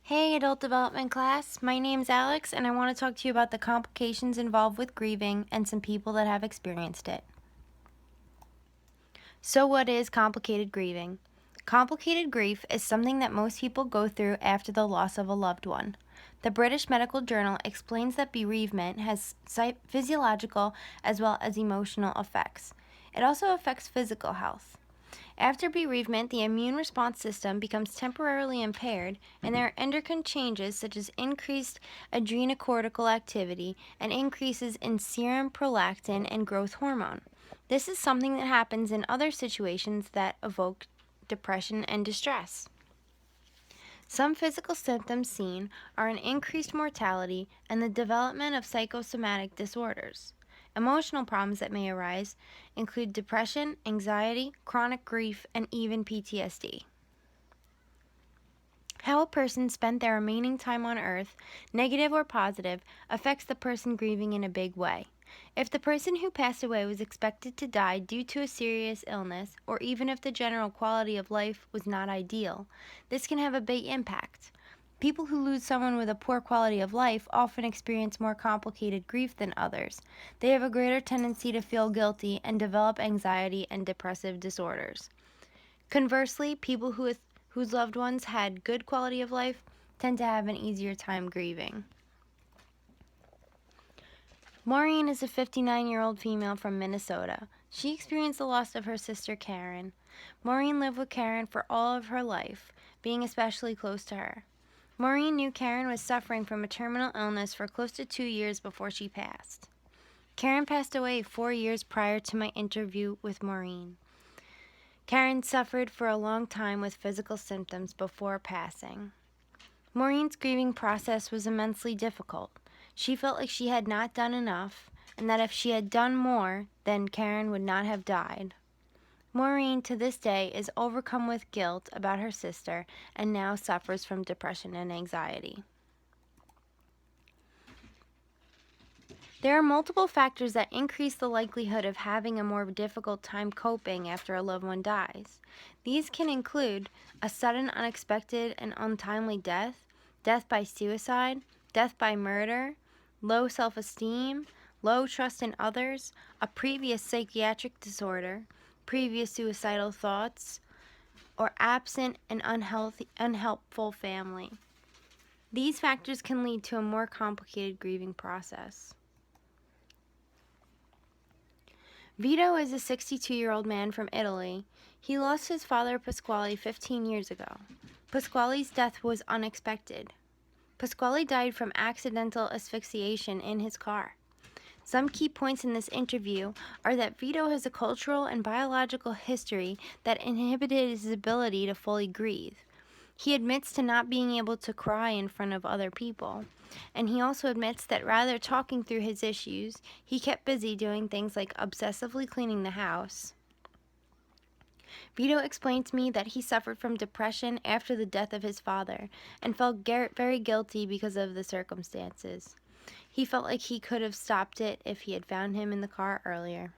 Hey, adult development class. My name's Alex, and I want to talk to you about the complications involved with grieving and some people that have experienced it. So, what is complicated grieving? Complicated grief is something that most people go through after the loss of a loved one. The British Medical Journal explains that bereavement has physiological as well as emotional effects. It also affects physical health. After bereavement, the immune response system becomes temporarily impaired, and there are endocrine changes such as increased adrenocortical activity and increases in serum prolactin and growth hormone. This is something that happens in other situations that evoke depression and distress. Some physical symptoms seen are an increased mortality and the development of psychosomatic disorders. Emotional problems that may arise include depression, anxiety, chronic grief, and even PTSD. How a person spent their remaining time on earth, negative or positive, affects the person grieving in a big way. If the person who passed away was expected to die due to a serious illness, or even if the general quality of life was not ideal, this can have a big impact. People who lose someone with a poor quality of life often experience more complicated grief than others. They have a greater tendency to feel guilty and develop anxiety and depressive disorders. Conversely, people whose loved ones had good quality of life tend to have an easier time grieving. Maureen is a 59-year-old female from Minnesota. She experienced the loss of her sister Karen. Maureen lived with Karen for all of her life, being especially close to her. Maureen knew Karen was suffering from a terminal illness for close to 2 years before she passed. Karen passed away 4 years prior to my interview with Maureen. Karen suffered for a long time with physical symptoms before passing. Maureen's grieving process was immensely difficult. She felt like she had not done enough, and that if she had done more, then Karen would not have died. Maureen, to this day, is overcome with guilt about her sister and now suffers from depression and anxiety. There are multiple factors that increase the likelihood of having a more difficult time coping after a loved one dies. These can include a sudden, unexpected, and untimely death, death by suicide, death by murder, low self-esteem, low trust in others, a previous psychiatric disorder, previous suicidal thoughts, or absent and unhelpful family. These factors can lead to a more complicated grieving process. Vito is a 62-year-old man from Italy. He lost his father Pasquale 15 years ago. Pasquale's death was unexpected. Pasquale died from accidental asphyxiation in his car. Some key points in this interview are that Vito has a cultural and biological history that inhibited his ability to fully grieve. He admits to not being able to cry in front of other people, and he also admits that rather talking through his issues, he kept busy doing things like obsessively cleaning the house. Vito explained to me that he suffered from depression after the death of his father and felt very guilty because of the circumstances. He felt like he could have stopped it if he had found him in the car earlier.